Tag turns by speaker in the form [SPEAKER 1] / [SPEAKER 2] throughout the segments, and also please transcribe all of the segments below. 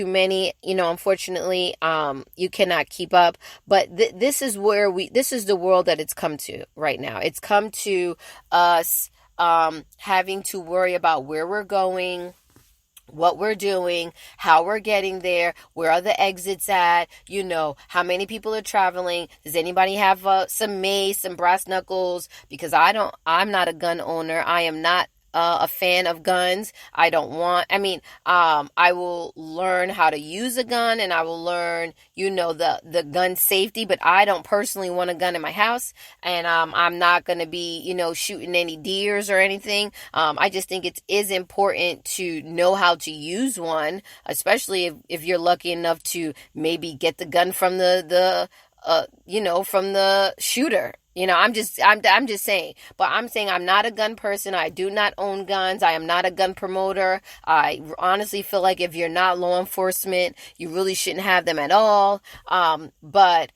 [SPEAKER 1] too many, unfortunately, you cannot keep up. But this is this is the world that it's come to right now. It's come to us having to worry about where we're going, what we're doing, how we're getting there, where are the exits at, how many people are traveling. Does anybody have some mace, some brass knuckles? Because I'm not a gun owner. I am not a fan of guns. I will learn how to use a gun, and I will learn, the gun safety, but I don't personally want a gun in my house, and I'm not going to be, shooting any deers or anything. I just think it is important to know how to use one, especially if you're lucky enough to maybe get the gun from the shooter. I'm just saying. But I'm saying I'm not a gun person. I do not own guns. I am not a gun promoter. I honestly feel like if you're not law enforcement, you really shouldn't have them at all. But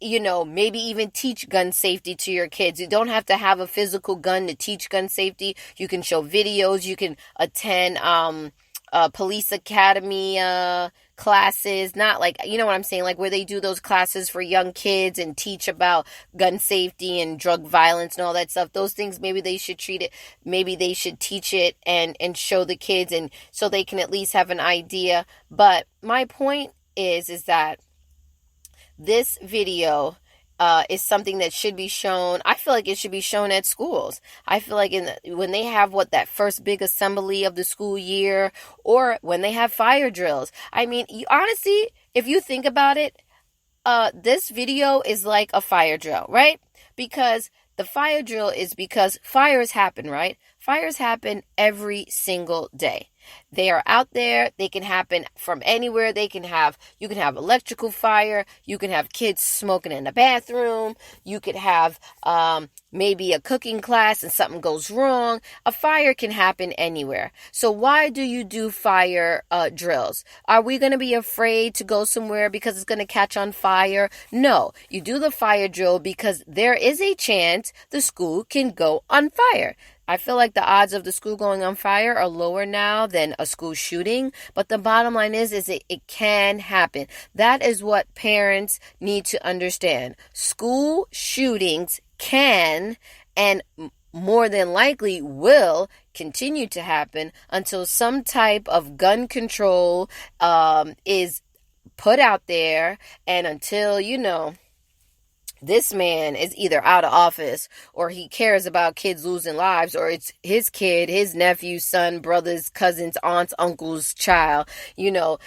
[SPEAKER 1] maybe even teach gun safety to your kids. You don't have to have a physical gun to teach gun safety. You can show videos. You can attend police academy classes, not like, what I'm saying, like where they do those classes for young kids and teach about gun safety and drug violence and all that stuff. Those things, maybe they should teach it and show the kids, and so they can at least have an idea. But my point is that this video is something that should be shown. I feel like it should be shown at schools. I feel like when they have that first big assembly of the school year, or when they have fire drills. I mean, honestly, if you think about it, this video is like a fire drill, right? Because the fire drill is because fires happen, right? Fires happen every single day. They are out there. They can happen from anywhere. You can have electrical fire. You can have kids smoking in the bathroom. You could have maybe a cooking class and something goes wrong. A fire can happen anywhere. So why do you do fire drills? Are we going to be afraid to go somewhere because it's going to catch on fire? No, you do the fire drill because there is a chance the school can go on fire. I feel like the odds of the school going on fire are lower now than a school shooting. But the bottom line is it can happen. That is what parents need to understand. School shootings can and more than likely will continue to happen until some type of gun control is put out there, and until, this man is either out of office, or he cares about kids losing lives, or it's his kid, his nephew, son, brothers, cousins, aunts, uncles, child. He won't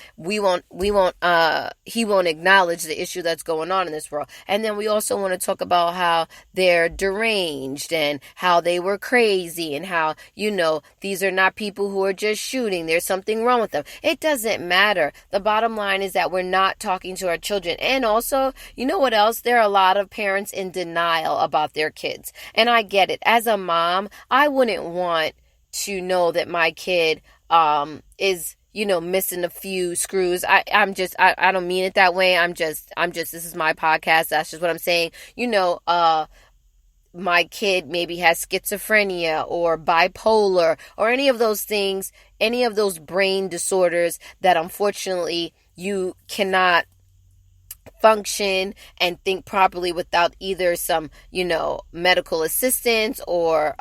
[SPEAKER 1] acknowledge the issue that's going on in this world. And then we also want to talk about how they're deranged and how they were crazy, and how, these are not people who are just shooting. There's something wrong with them. It doesn't matter. The bottom line is that we're not talking to our children. And also, you know what else? There are a lot of parents in denial about their kids. And I get it. As a mom, I wouldn't want to know that my kid is, missing a few screws. I don't mean it that way. I'm just, this is my podcast. That's just what I'm saying. My kid maybe has schizophrenia or bipolar or any of those things, any of those brain disorders that unfortunately you cannot function and think properly without either some, medical assistance or,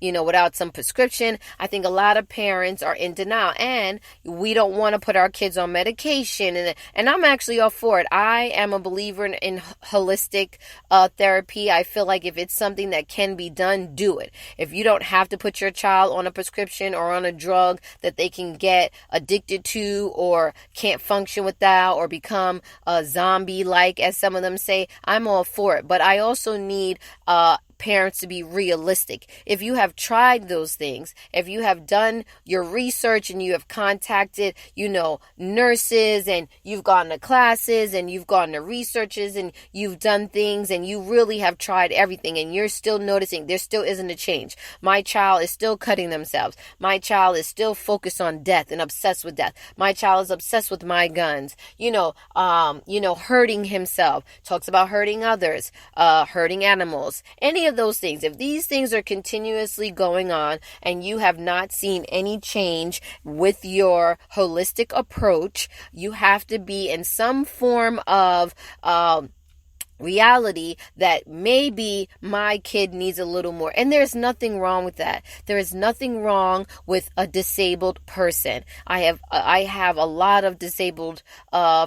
[SPEAKER 1] without some prescription. I think a lot of parents are in denial, and we don't want to put our kids on medication. And I'm actually all for it. I am a believer in holistic therapy. I feel like if it's something that can be done, do it. If you don't have to put your child on a prescription or on a drug that they can get addicted to or can't function without, or become a zombie-like, as some of them say, I'm all for it. But I also need parents to be realistic. If you have tried those things, if you have done your research and you have contacted, nurses, and you've gone to classes and you've gone to researches and you've done things and you really have tried everything, and you're still noticing there still isn't a change. My child is still cutting themselves. My child is still focused on death and obsessed with death. My child is obsessed with my guns, hurting himself, talks about hurting others, hurting animals, any any of those things, if these things are continuously going on and you have not seen any change with your holistic approach, you have to be in some form of reality that maybe my kid needs a little more. And there's nothing wrong with that. There is nothing wrong with a disabled person. I have a lot of disabled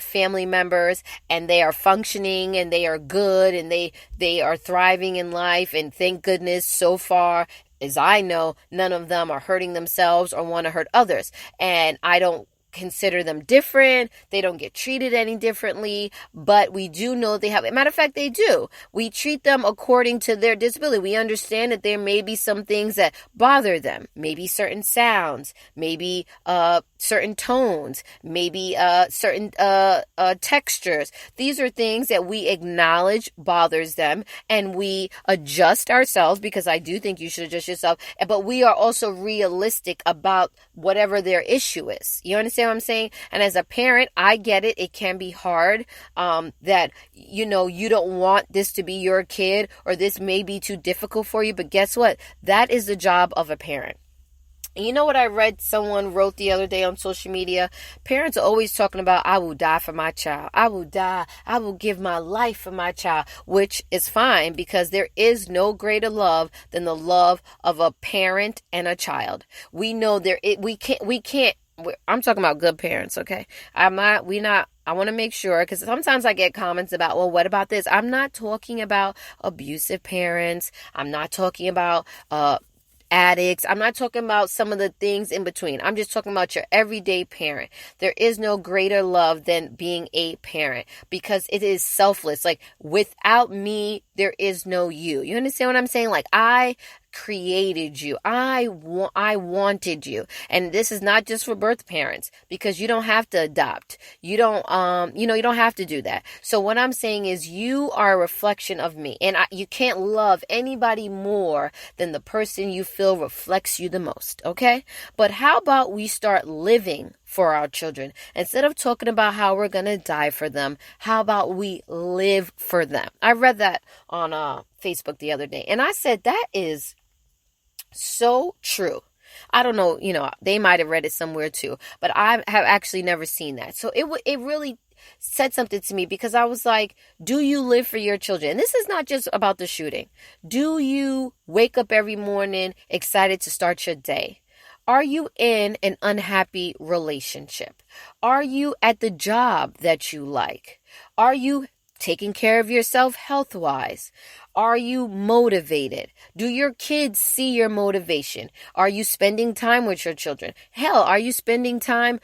[SPEAKER 1] family members, and they are functioning and they are good and they are thriving in life, and thank goodness so far as I know, none of them are hurting themselves or want to hurt others. And I don't consider them different. They don't get treated any differently, but we do know they have, matter of fact, they do. We treat them according to their disability. We understand that there may be some things that bother them, maybe certain sounds, maybe certain tones, maybe certain textures. These are things that we acknowledge bothers them, and we adjust ourselves, because I do think you should adjust yourself, but we are also realistic about whatever their issue is. You understand what I'm saying? And as a parent, I get it. It can be hard that, you don't want this to be your kid, or this may be too difficult for you. But guess what? That is the job of a parent. And you know what I read someone wrote the other day on social media? Parents are always talking about, I will die for my child. I will die. I will give my life for my child, which is fine, because there is no greater love than the love of a parent and a child. We know we can't, I'm talking about good parents, okay? I want to make sure, because sometimes I get comments about, well, what about this? I'm not talking about abusive parents. I'm not talking about addicts. I'm not talking about some of the things in between. I'm just talking about your everyday parent. There is no greater love than being a parent, because it is selfless. Like, without me, there is no you. You understand what I'm saying? Like, I created you. I wanted you. And this is not just for birth parents, because you don't have to adopt. You don't have to do that. So what I'm saying is, you are a reflection of me, and you can't love anybody more than the person you feel reflects you the most. Okay? But how about we start living for our children? Instead of talking about how we're going to die for them, how about we live for them? I read that on Facebook the other day, and I said, that is so true. I don't know, they might have read it somewhere too, but I have actually never seen that. So it really said something to me, because I was like, do you live for your children? And this is not just about the shooting. Do you wake up every morning excited to start your day? Are you in an unhappy relationship? Are you at the job that you like? Are you taking care of yourself health-wise? Are you motivated? Do your kids see your motivation? Are you spending time with your children? Hell, are you spending time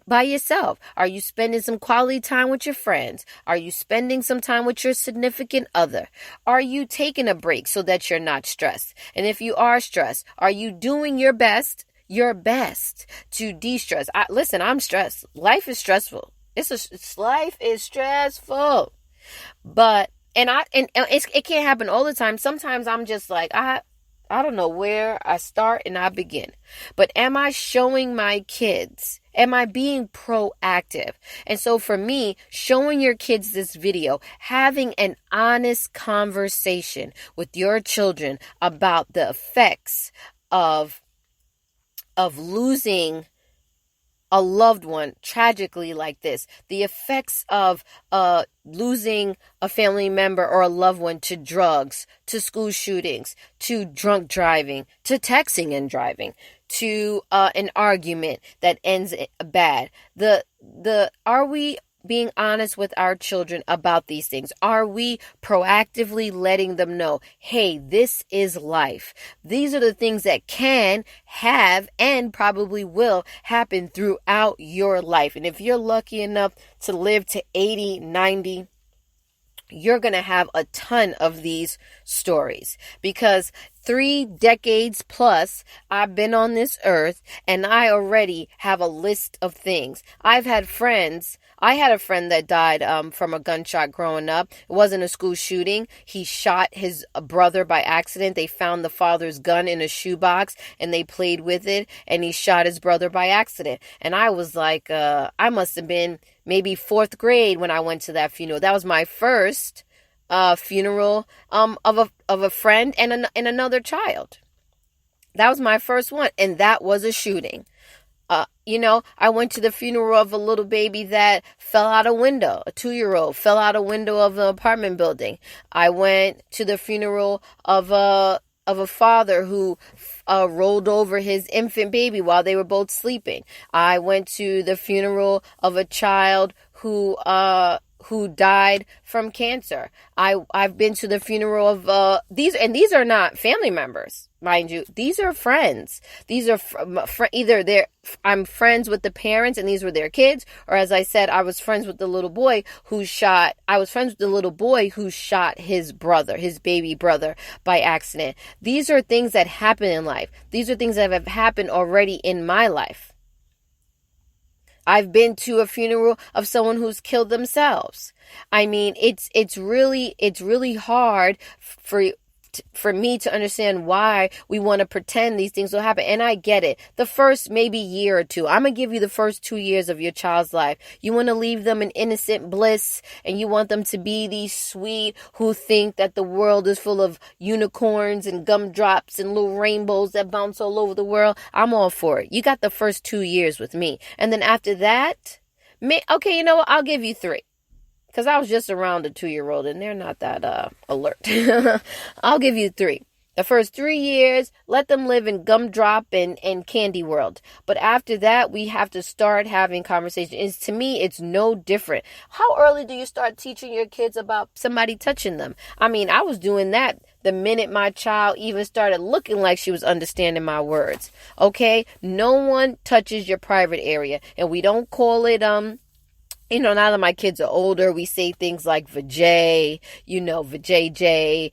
[SPEAKER 1] by yourself? Are you spending some quality time with your friends? Are you spending some time with your significant other? Are you taking a break so that you're not stressed? And if you are stressed, are you doing your best to de-stress? Listen, I'm stressed. Life is stressful. Life is stressful. But it can't happen all the time. Sometimes I'm just like, I don't know where I start and I begin. But am I showing my kids? Am I being proactive? And so for me, showing your kids this video, having an honest conversation with your children about the effects of losing a loved one tragically like this, the effects of losing a family member or a loved one to drugs, to school shootings, to drunk driving, to texting and driving, to an argument that ends bad. Are we being honest with our children about these things? Are we proactively letting them know, hey, this is life? These are the things that can have and probably will happen throughout your life. And if you're lucky enough to live to 80, 90, you're going to have a ton of these stories, because 3 decades plus I've been on this earth, and I already have a list of things. I had a friend that died from a gunshot growing up. It wasn't a school shooting. He shot his brother by accident. They found the father's gun in a shoebox and they played with it, and he shot his brother by accident. And I was like, I must have been maybe 4th grade when I went to that funeral. That was my first funeral of a friend and another child. That was my first one, and that was a shooting. I went to the funeral of a little baby that fell out a window. A 2-year-old fell out a window of an apartment building. I went to the funeral of a father who rolled over his infant baby while they were both sleeping. I went to the funeral of a child who died from cancer. I've been to the funeral of these are not family members, mind you. These are friends. These are I'm friends with the parents and these were their kids, or as I said, I was friends with the little boy who shot his brother, his baby brother, by accident. These are things that happen in life. These are things that have happened already in my life. I've been to a funeral of someone who's killed themselves. I mean, it's really hard for me to understand why we want to pretend these things will happen. And I get it. The first maybe year or two, I'm going to give you the first 2 years of your child's life. You want to leave them in innocent bliss, and you want them to be these sweet who think that the world is full of unicorns and gumdrops and little rainbows that bounce all over the world. I'm all for it. You got the first 2 years with me. And then after that, okay, you know what? I'll give you 3. Because I was just around a 2-year-old and they're not that alert. I'll give you 3. The first 3 years, let them live in gumdrop and candy world. But after that, we have to start having conversations. To me, it's no different. How early do you start teaching your kids about somebody touching them? I mean, I was doing that the minute my child even started looking like she was understanding my words. Okay? No one touches your private area. And we don't call it, now that my kids are older, we say things like vajay, vajayjay,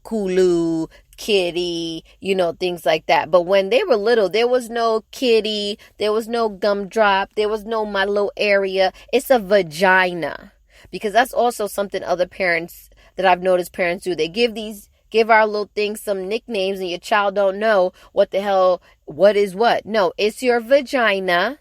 [SPEAKER 1] kulu, kitty, things like that. But when they were little, there was no kitty, there was no gumdrop, there was no my little area. It's a vagina. Because that's also something other parents that I've noticed parents do. They give our little things some nicknames and your child don't know what is what. No, it's your vagina.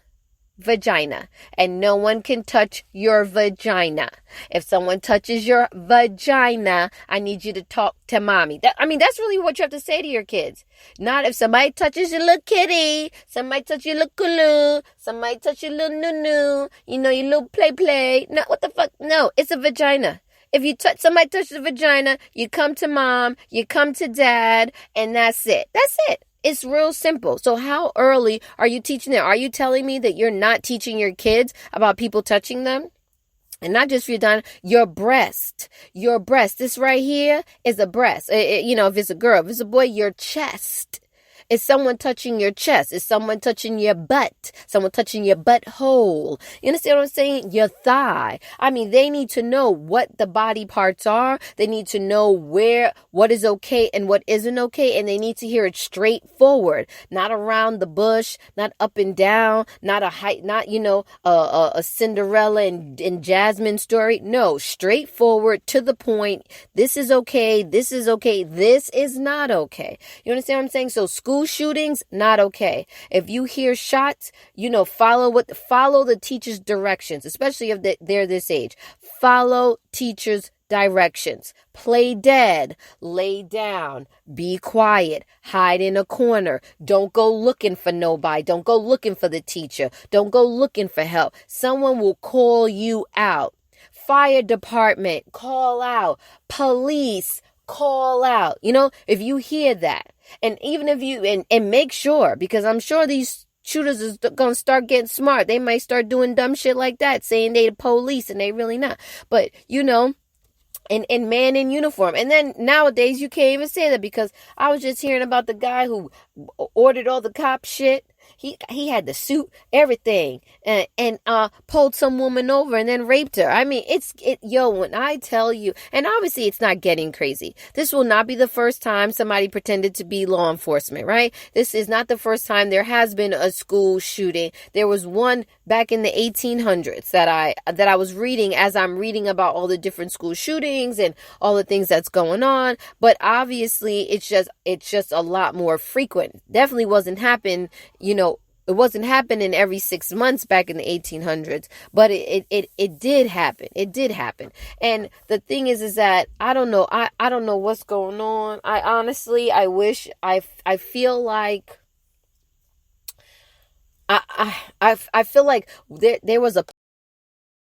[SPEAKER 1] And no one can touch your vagina. If someone touches your vagina, I need you to talk to mommy. That's really what you have to say to your kids. Not if somebody touches your little kitty, somebody touch your little kulu, somebody touch your little nunu, your little play. No, what the fuck? No, it's a vagina. If somebody touches the vagina, you come to mom, you come to dad, and that's it. That's it. It's real simple. So how early are you teaching them? Are you telling me that you're not teaching your kids about people touching them? And not just your breast. Your breast. This right here is a breast. If it's a girl, if it's a boy, your chest. Is someone touching your chest? Is someone touching your butt? Someone touching your butthole? You understand what I'm saying? Your thigh. They need to know what the body parts are. They need to know what is okay and what isn't okay. And they need to hear it straightforward, not around the bush, not up and down, not a Cinderella and Jasmine story. No, straightforward, to the point. This is okay. This is okay. This is not okay. You understand what I'm saying? So school shootings, not okay. If you hear shots, follow the teacher's directions, especially if they're this age. Follow teacher's directions. Play dead. Lay down. Be quiet. Hide in a corner. Don't go looking for nobody. Don't go looking for the teacher. Don't go looking for help. Someone will call you out. Fire department, call out. Police, call out. If you hear that. And even if you, and make sure, because I'm sure these shooters is going to start getting smart. They might start doing dumb shit like that, saying they the police and they really not. But, and man in uniform. And then nowadays you can't even say that, because I was just hearing about the guy who ordered all the cop shit. He had the suit, everything, and pulled some woman over and then raped her. When I tell you, and obviously it's not getting crazy. This will not be the first time somebody pretended to be law enforcement, right? This is not the first time there has been a school shooting. There was one back in the 1800s that I was reading as I'm reading about all the different school shootings and all the things that's going on. But obviously it's just a lot more frequent. Definitely wasn't happening, It wasn't happening every 6 months back in the 1800s, but it did happen. It did happen. And the thing is that I don't know. I don't know what's going on. I honestly, I wish, I feel like I feel like there was a